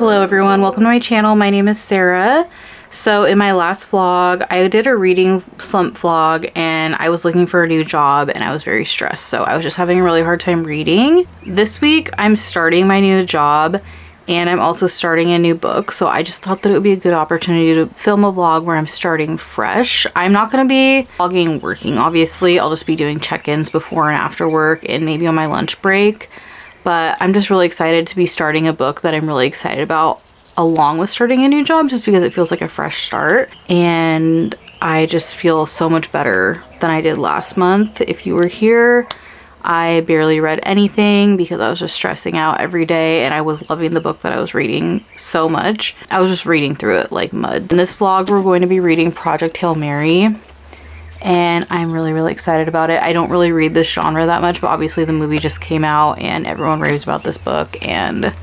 Hello everyone, welcome to my channel. My name is Sarah. So in my last vlog, I did a reading slump vlog and I was looking for a new job and I was very stressed. So I was just having a really hard time reading. This week I'm starting my new job and I'm also starting a new book. So I just thought that it would be a good opportunity to film a vlog where I'm starting fresh. I'm not going to be vlogging working, obviously. I'll just be doing check-ins before and after work and maybe on my lunch break. But I'm just really excited to be starting a book that I'm really excited about along with starting a new job, just because it feels like a fresh start. And I just feel so much better than I did last month. If you were here, I barely read anything because I was just stressing out every day and I was loving the book that I was reading so much. I was just reading through it like mud. In this vlog, we're going to be reading Project Hail Mary. And I'm really excited about it. I don't really read this genre that much, but obviously the movie just came out and everyone raves about this book. And,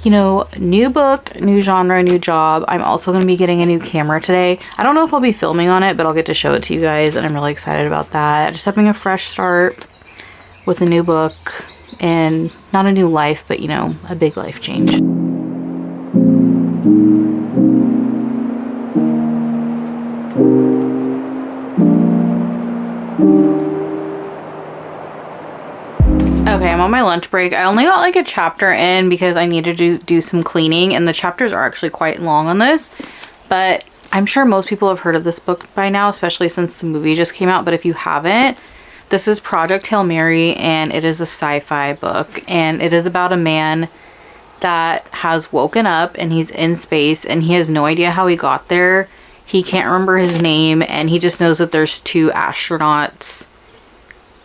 you know, new book, new genre, new job. I'm also going to be getting a new camera today. I don't know if I'll be filming on it, but I'll get to show it to you guys, and I'm really excited about that. Just having a fresh start with a new book, and not a new life, but, you know, a big life change. Okay, I'm on my lunch break. I only got like a chapter in because I needed to do some cleaning, and the chapters are actually quite long on this, but I'm sure most people have heard of this book by now, especially since the movie just came out. But if you haven't, this is Project Hail Mary, and it is a sci-fi book, and it is about a man that has woken up and he's in space and he has no idea how he got there. He can't remember his name, and he just knows that there's two astronauts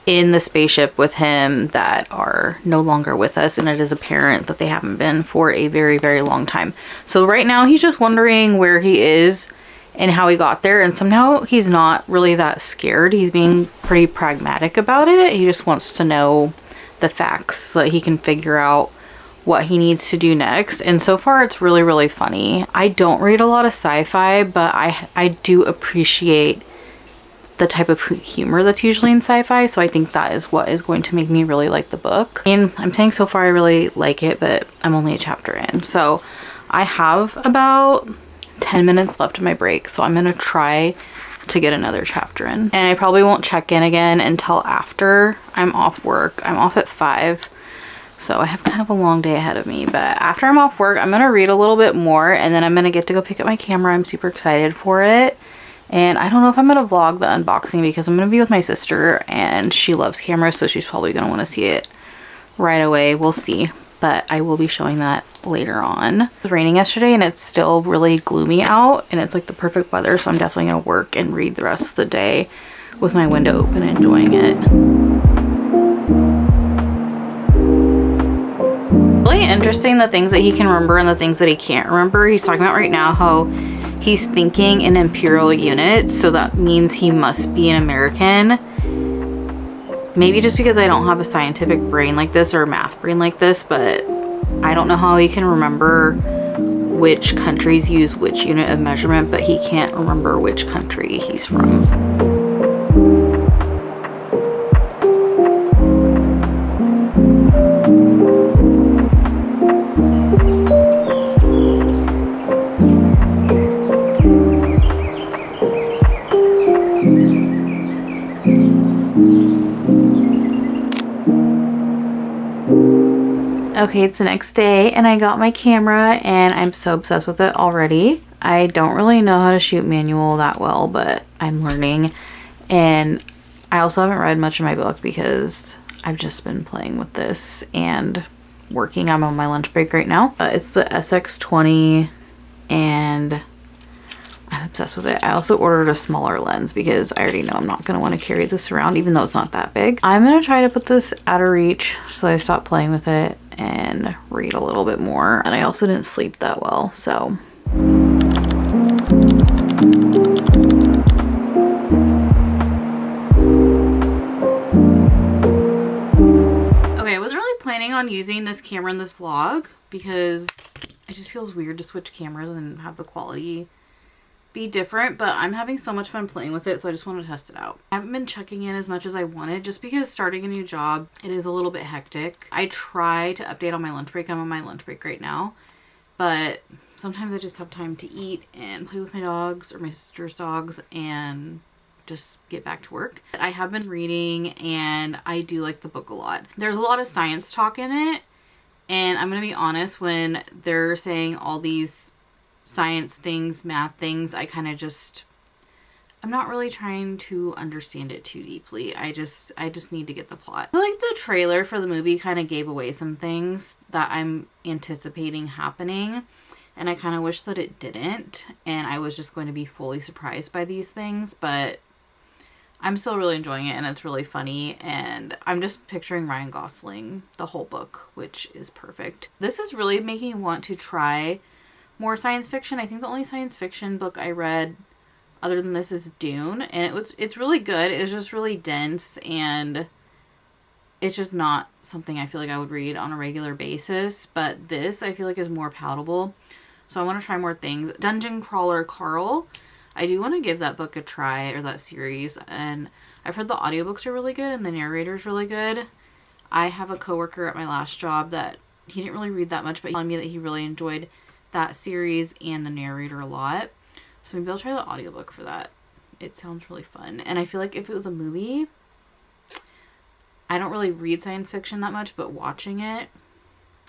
in the spaceship with him that are no longer with us, and it is apparent that they haven't been for a very long time. So right now he's just wondering where he is and how he got there, and somehow he's not really that scared. He's being pretty pragmatic about it. He just wants to know the facts so that he can figure out what he needs to do next. And so far it's really funny. I don't read a lot of sci-fi, but I do appreciate the type of humor that's usually in sci-fi, so I think that is what is going to make me really like the book. And I'm saying so far I really like it, but I'm only a chapter in, so I have about 10 minutes left of my break, so I'm gonna try to get another chapter in. And I probably won't check in again until after I'm off work. I'm off at 5, so I have kind of a long day ahead of me. But after I'm off work, I'm gonna read a little bit more, and then I'm gonna get to go pick up my camera. I'm super excited for it. And I don't know if I'm going to vlog the unboxing because I'm going to be with my sister and she loves cameras, so she's probably going to want to see it right away. We'll see. But I will be showing that later on. It was raining yesterday and it's still really gloomy out and it's like the perfect weather, so I'm definitely going to work and read the rest of the day with my window open, enjoying it. Really interesting, the things that he can remember and the things that he can't remember. He's talking about right now how he's thinking in imperial units, so that means he must be an American. Maybe just because I don't have a scientific brain like this or a math brain like this, but I don't know how he can remember which countries use which unit of measurement, but he can't remember which country he's from. Okay, it's the next day and I got my camera and I'm so obsessed with it already. I don't really know how to shoot manual that well, but I'm learning. And I also haven't read much of my book because I've just been playing with this and working. I'm on my lunch break right now. It's the x-s20 and I'm obsessed with it. I also ordered a smaller lens because I already know I'm not going to want to carry this around, even though it's not that big. I'm going to try to put this out of reach so I stop playing with it and read a little bit more. And I also didn't sleep that well, so. Okay, I wasn't really planning on using this camera in this vlog because it just feels weird to switch cameras and have the quality be different, but I'm having so much fun playing with it, so I just want to test it out. I haven't been checking in as much as I wanted just because starting a new job, it is a little bit hectic. I try to update on my lunch break. I'm on my lunch break right now, but sometimes I just have time to eat and play with my dogs or my sister's dogs and just get back to work. I have been reading and I do like the book a lot. There's a lot of science talk in it, and I'm gonna be honest, when they're saying all these science things, math things, I kind of just, I'm not really trying to understand it too deeply. I just need to get the plot. I feel like the trailer for the movie kind of gave away some things that I'm anticipating happening, and I kind of wish that it didn't, and I was just going to be fully surprised by these things, but I'm still really enjoying it, and it's really funny, and I'm just picturing Ryan Gosling the whole book, which is perfect. This is really making me want to try more science fiction. I think the only science fiction book I read other than this is Dune, and it's really good. It's just really dense, and it's just not something I feel like I would read on a regular basis, but this I feel like is more palatable. So I want to try more things. Dungeon Crawler Carl, I do want to give that book a try, or that series, and I've heard the audiobooks are really good and the narrator's really good. I have a coworker at my last job that he didn't really read that much, but he told me that he really enjoyed that series and the narrator a lot. So maybe I'll try the audiobook for that. It sounds really fun. And I feel like if it was a movie, I don't really read science fiction that much, but watching it,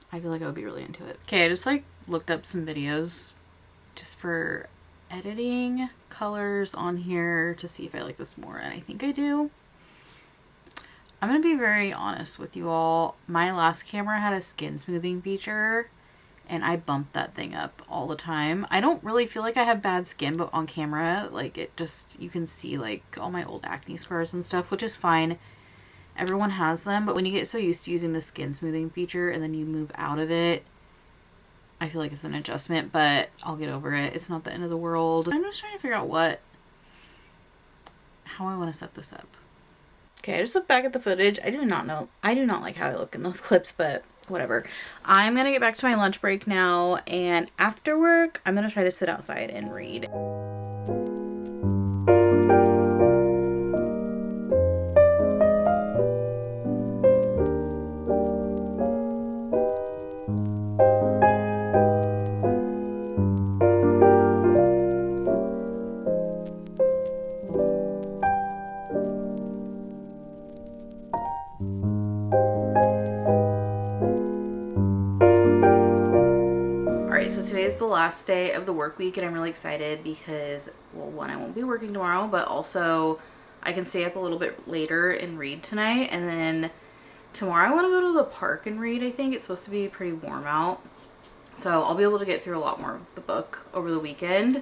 I feel like I would be really into it. Okay, I just like looked up some videos just for editing colors on here to see if I like this more, and I think I do. I'm gonna be very honest with you all. My last camera had a skin smoothing feature, and I bumped that thing up all the time. I don't really feel like I have bad skin, but on camera, like, it just, you can see like all my old acne scars and stuff, which is fine. Everyone has them, but when you get so used to using the skin smoothing feature and then you move out of it, I feel like it's an adjustment, but I'll get over it. It's not the end of the world. I'm just trying to figure out how I want to set this up. Okay, I just looked back at the footage. I do not like how I look in those clips, but whatever. I'm gonna get back to my lunch break now, and after work, I'm gonna try to sit outside and read. So today's the last day of the work week, and I'm really excited because, well, one, I won't be working tomorrow, but also I can stay up a little bit later and read tonight. And then tomorrow I want to go to the park and read. I think it's supposed to be pretty warm out, so I'll be able to get through a lot more of the book over the weekend.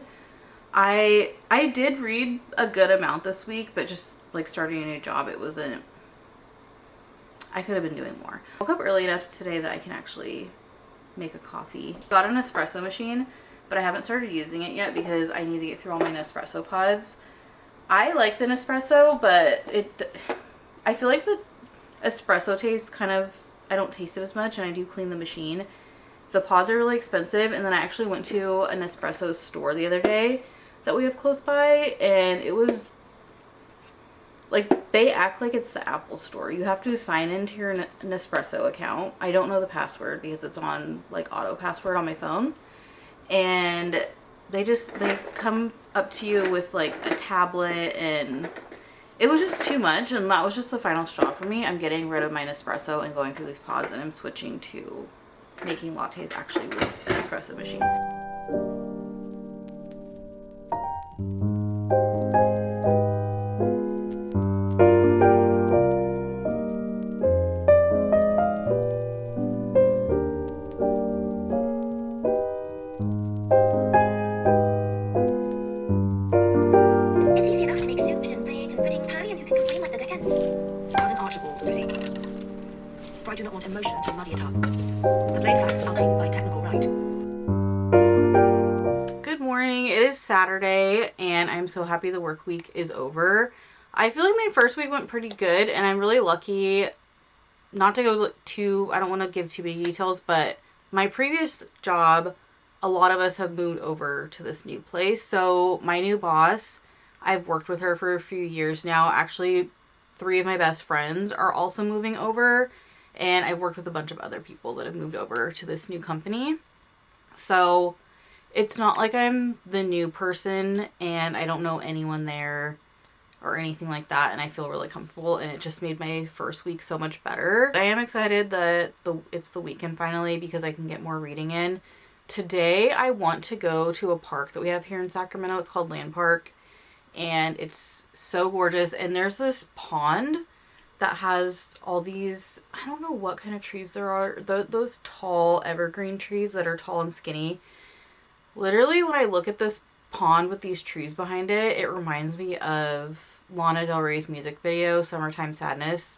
I did read a good amount this week, but just like starting a new job, I could have been doing more. I woke up early enough today that I can actually make a coffee. Got an espresso machine, but I haven't started using it yet because I need to get through all my Nespresso pods. I like the Nespresso, but I feel like the espresso tastes kind of, I don't taste it as much, and I do clean the machine. The pods are really expensive, and then I actually went to an Nespresso store the other day that we have close by, and it was like, they act like it's the Apple store. You have to sign into your Nespresso account. I don't know the password because it's on like auto password on my phone. And they come up to you with like a tablet, and it was just too much, and that was just the final straw for me. I'm getting rid of my Nespresso and going through these pods, and I'm switching to making lattes actually with an espresso machine. For I do not want emotion to muddy it up. The plain facts are made by technical right. Good morning. It is Saturday, and I'm so happy the work week is over. I feel like my first week went pretty good, and I'm really lucky. Not to go too, I don't want to give too many details, but my previous job, a lot of us have moved over to this new place. So my new boss, I've worked with her for a few years now. Actually, 3 of my best friends are also moving over, and I've worked with a bunch of other people that have moved over to this new company. So it's not like I'm the new person and I don't know anyone there or anything like that, and I feel really comfortable, and it just made my first week so much better. I am excited that it's the weekend finally because I can get more reading in. Today I want to go to a park that we have here in Sacramento. It's called Land Park, and it's so gorgeous, and there's this pond that has all these, I don't know what kind of trees there are, those tall evergreen trees that are tall and skinny. Literally, when I look at this pond with these trees behind it, it reminds me of Lana Del Rey's music video, Summertime Sadness,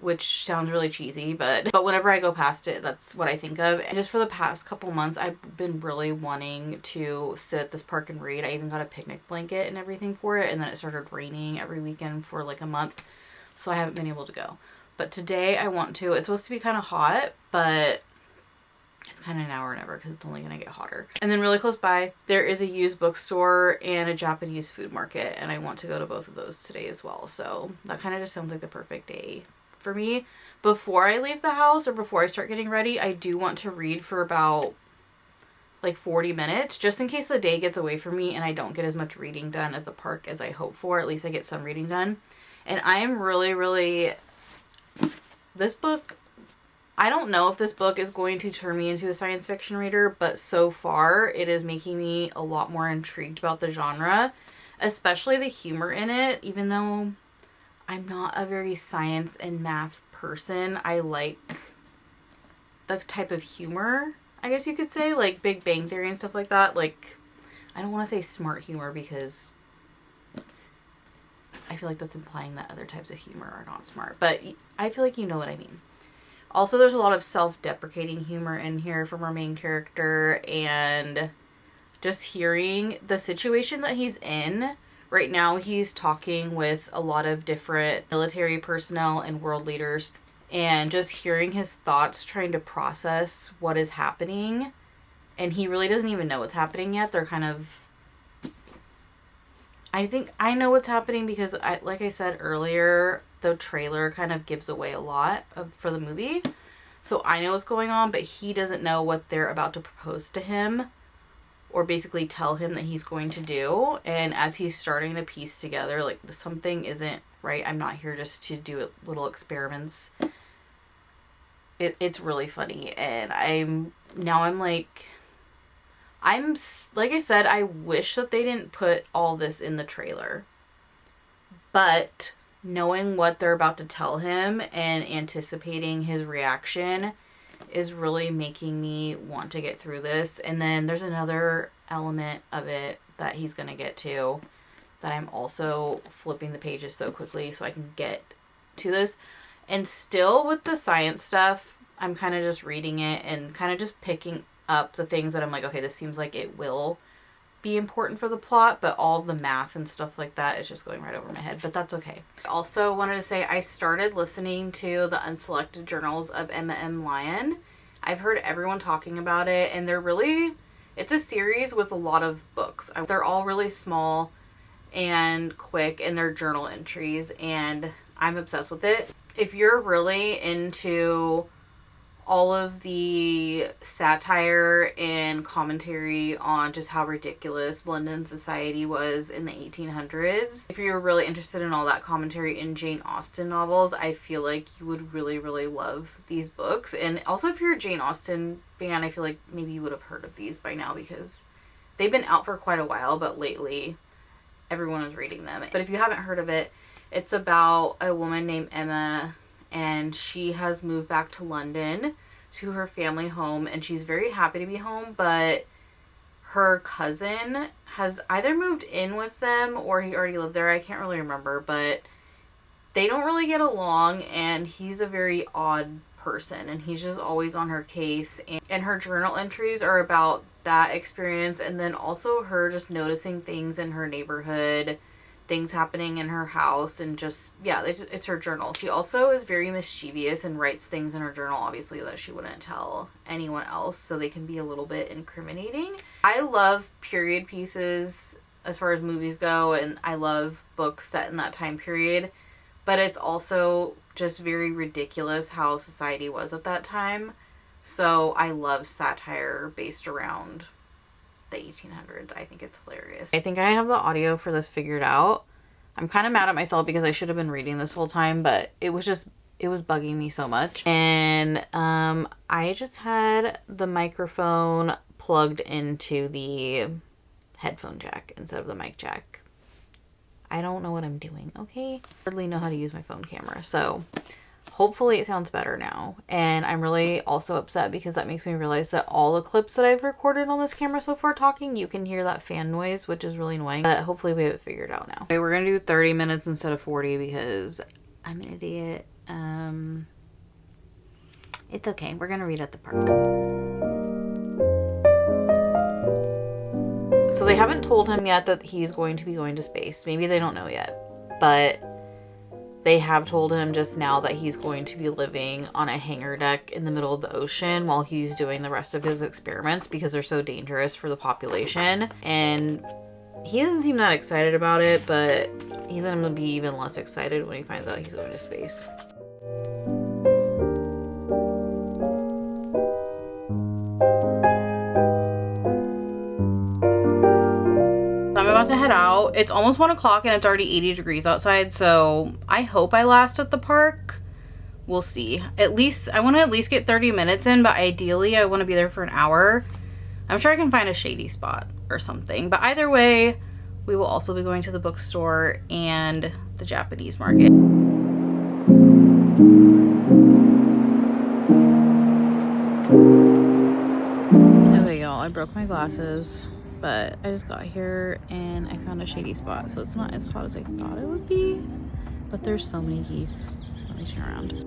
which sounds really cheesy, but whenever I go past it, that's what I think of. And just for the past couple months, I've been really wanting to sit at this park and read. I even got a picnic blanket and everything for it, and then it started raining every weekend for like a month, so I haven't been able to go. But today I want to. It's supposed to be kind of hot, but it's kind of now or never because it's only going to get hotter. And then really close by, there is a used bookstore and a Japanese food market, and I want to go to both of those today as well. So that kind of just sounds like the perfect day for me. Before I leave the house or before I start getting ready, I do want to read for about like 40 minutes just in case the day gets away from me and I don't get as much reading done at the park as I hope for. At least I get some reading done. And I am really, this book, I don't know if this book is going to turn me into a science fiction reader, but so far it is making me a lot more intrigued about the genre, especially the humor in it. Even though I'm not a very science and math person, I like the type of humor, I guess you could say, like Big Bang Theory and stuff like that. Like, I don't want to say smart humor because I feel like that's implying that other types of humor are not smart, but I feel like you know what I mean. Also, there's a lot of self-deprecating humor in here from our main character, and just hearing the situation that he's in. Right now, he's talking with a lot of different military personnel and world leaders, and just hearing his thoughts trying to process what is happening. And he really doesn't even know what's happening yet. They're kind of... I think I know what's happening because, like I said earlier, the trailer kind of gives away a lot for the movie. So I know what's going on, but he doesn't know what they're about to propose to him or basically tell him that he's going to do. And as he's starting to piece together, like, something isn't right. I'm not here just to do little experiments. It's really funny. And I'm like I said, I wish that they didn't put all this in the trailer. But knowing what they're about to tell him and anticipating his reaction is really making me want to get through this. And then there's another element of it that he's going to get to that I'm also flipping the pages so quickly so I can get to this. And still with the science stuff, I'm kind of just reading it and kind of just picking up the things that I'm like, okay, this seems like it will be important for the plot, but all the math and stuff like that is just going right over my head, but that's okay. I also wanted to say I started listening to the Unselected Journals of Emma M. Lyon. I've heard everyone talking about it, and it's a series with a lot of books. They're all really small and quick, and they're journal entries, and I'm obsessed with it. If you're really into all of the satire and commentary on just how ridiculous London society was in the 1800s. If you're really interested in all that commentary in Jane Austen novels, I feel like you would really, really love these books. And also, if you're a Jane Austen fan, I feel like maybe you would have heard of these by now because they've been out for quite a while, but lately everyone is reading them. But if you haven't heard of it, it's about a woman named Emma, and she has moved back to London to her family home, and she's very happy to be home, but her cousin has either moved in with them or he already lived there. I can't really remember, but they don't really get along, and he's a very odd person, and he's just always on her case. And her journal entries are about that experience, and then also her just noticing things in her neighborhood, things happening in her house, and just, yeah, it's her journal. She also is very mischievous and writes things in her journal, obviously, that she wouldn't tell anyone else, so they can be a little bit incriminating. I love period pieces as far as movies go, and I love books set in that time period, but it's also just very ridiculous how society was at that time. So I love satire based around the 1800s. I think it's hilarious. I think I have the audio for this figured out. I'm kind of mad at myself because I should have been reading this whole time, but it was bugging me so much. And I just had the microphone plugged into the headphone jack instead of the mic jack. I don't know what I'm doing, okay? I hardly know how to use my phone camera, so hopefully it sounds better now. And I'm really also upset because that makes me realize that all the clips that I've recorded on this camera so far talking, you can hear that fan noise, which is really annoying. But hopefully we have it figured out now. Okay, we're gonna do 30 minutes instead of 40 because I'm an idiot. It's okay. We're gonna read at the park. So they haven't told him yet that he's going to be going to space. Maybe they don't know yet, but they have told him just now that he's going to be living on a hangar deck in the middle of the ocean while he's doing the rest of his experiments because they're so dangerous for the population. And he doesn't seem that excited about it, but he's gonna be even less excited when he finds out he's going to space. I'm about to head out. It's almost 1 o'clock and it's already 80 degrees outside, so I hope I last at the park. We'll see. At least I want to at least get 30 minutes in, but ideally I want to be there for an hour. I'm sure I can find a shady spot or something, but either way we will also be going to the bookstore and the Japanese market. Okay y'all, I broke my glasses, but I just got here and I found a shady spot, so it's not as hot as I thought it would be, but there's so many geese. Let me turn around.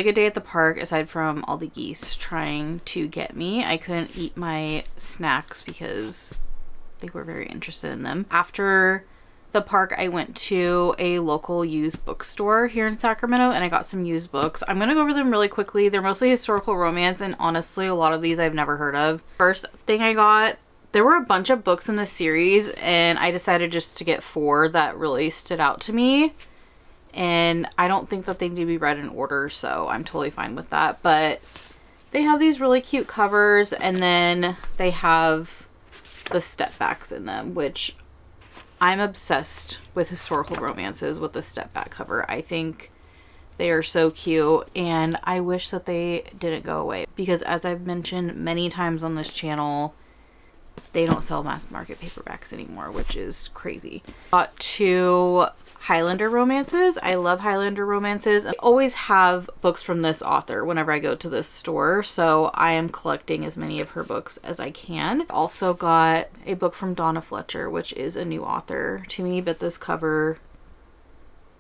Good day at the park aside from all the geese trying to get me. I couldn't eat my snacks because they were very interested in them. After the park I went to a local used bookstore here in Sacramento and I got some used books. I'm gonna go over them really quickly. They're mostly historical romance and honestly a lot of these I've never heard of. First thing I got, there were a bunch of books in the series and I decided just to get 4 that really stood out to me. And I don't think that they need to be read in order, so I'm totally fine with that. But they have these really cute covers, and then they have the step backs in them, which I'm obsessed with historical romances with the step back cover. I think they are so cute, and I wish that they didn't go away because as I've mentioned many times on this channel, they don't sell mass market paperbacks anymore, which is crazy. Got 2 Highlander romances. I love Highlander romances. I always have books from this author whenever I go to this store, so I am collecting as many of her books as I can. Also got a book from Donna Fletcher, which is a new author to me, but this cover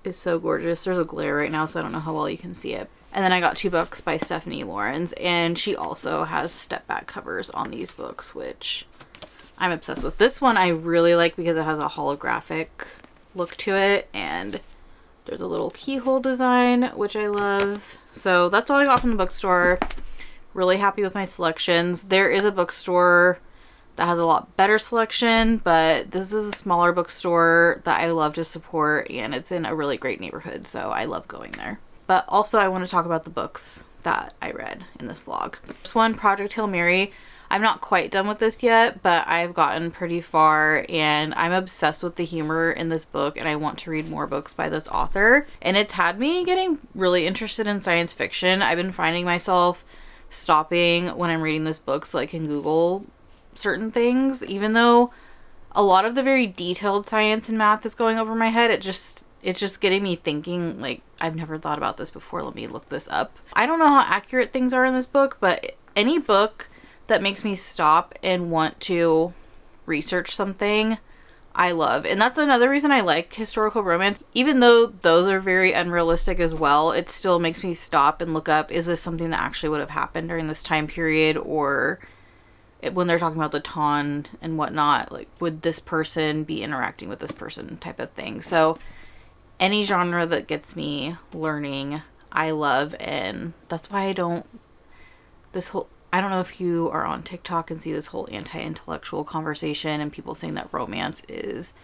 is so gorgeous. There's a glare right now, so I don't know how well you can see it. And then I got 2 books by Stephanie Lawrence, and she also has step back covers on these books, which I'm obsessed with. This one I really like because it has a holographic look to it and there's a little keyhole design, which I love. So that's all I got from the bookstore. Really happy with my selections. There is a bookstore that has a lot better selection, but this is a smaller bookstore that I love to support and it's in a really great neighborhood, so I love going there. But also I want to talk about the books that I read in this vlog. First one, Project Hail Mary. I'm not quite done with this yet, but I've gotten pretty far and I'm obsessed with the humor in this book and I want to read more books by this author. And it's had me getting really interested in science fiction. I've been finding myself stopping when I'm reading this book so I can Google certain things, even though a lot of the very detailed science and math is going over my head. It's just getting me thinking, like, I've never thought about this before. Let me look this up. I don't know how accurate things are in this book, but any book that makes me stop and want to research something, I love. And that's another reason I like historical romance. Even though those are very unrealistic as well, it still makes me stop and look up, is this something that actually would have happened during this time period? Or when they're talking about the Ton and whatnot, like, would this person be interacting with this person type of thing. So any genre that gets me learning, I love. And that's why I don't know if you are on TikTok and see this whole anti-intellectual conversation and people saying that romance is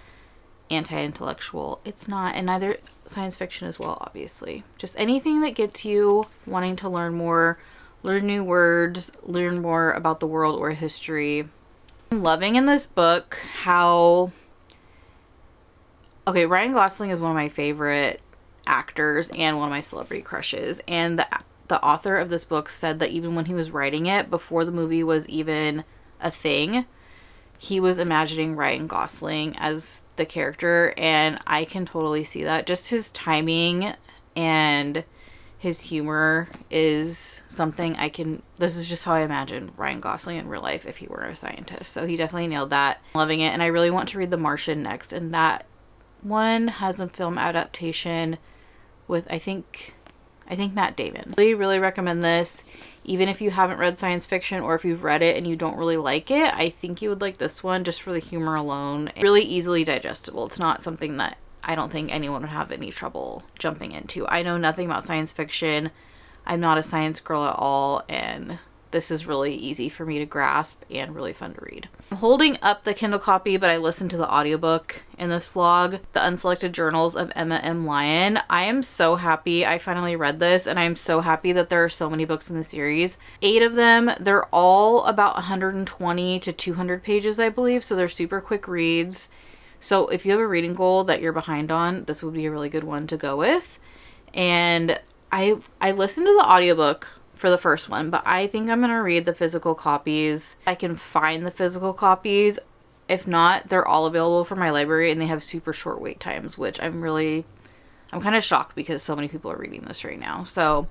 anti-intellectual. It's not, and neither science fiction as well, obviously. Just anything that gets you wanting to learn more, learn new words, learn more about the world or history. I'm loving in this book how... Okay, Ryan Gosling is one of my favorite actors and one of my celebrity crushes. And the author of this book said that even when he was writing it, before the movie was even a thing, he was imagining Ryan Gosling as the character, and I can totally see that. Just his timing and his humor is something this is just how I imagine Ryan Gosling in real life if he were a scientist. So he definitely nailed that. I'm loving it, and I really want to read The Martian next, and that one has a film adaptation with I think Matt Damon. Really, really recommend this. Even if you haven't read science fiction, or if you've read it and you don't really like it, I think you would like this one just for the humor alone. Really easily digestible. It's not something that I don't think anyone would have any trouble jumping into. I know nothing about science fiction. I'm not a science girl at all, and this is really easy for me to grasp and really fun to read. I'm holding up the Kindle copy, but I listened to the audiobook in this vlog, The Unselected Journals of Emma M. Lyon. I am so happy I finally read this, and I'm so happy that there are so many books in the series. 8 of them, they're all about 120 to 200 pages, I believe, so they're super quick reads. So if you have a reading goal that you're behind on, this would be a really good one to go with. And I listened to the audiobook for the first one, but I think I'm gonna read the physical copies. I can find the physical copies. If not, they're all available from my library, and they have super short wait times, which I'm kind of shocked because so many people are reading this right now. So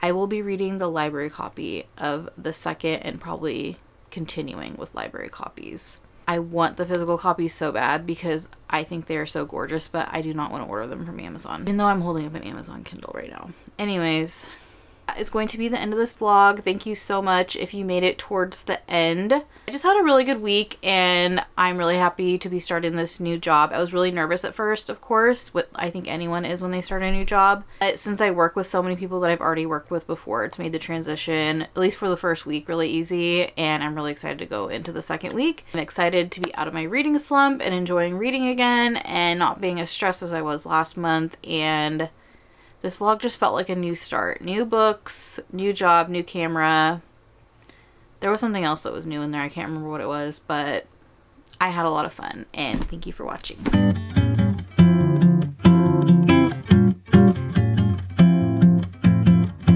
I will be reading the library copy of the second and probably continuing with library copies. I want the physical copies so bad because I think they are so gorgeous, but I do not want to order them from Amazon, even though I'm holding up an Amazon Kindle right now. Anyways, that is going to be the end of this vlog. Thank you so much if you made it towards the end. I just had a really good week, and I'm really happy to be starting this new job. I was really nervous at first, of course, what I think anyone is when they start a new job. But since I work with so many people that I've already worked with before, it's made the transition, at least for the first week, really easy, and I'm really excited to go into the second week. I'm excited to be out of my reading slump and enjoying reading again and not being as stressed as I was last month. And this vlog just felt like a new start. New books, new job, new camera. There was something else that was new in there. I can't remember what it was, but I had a lot of fun, and thank you for watching.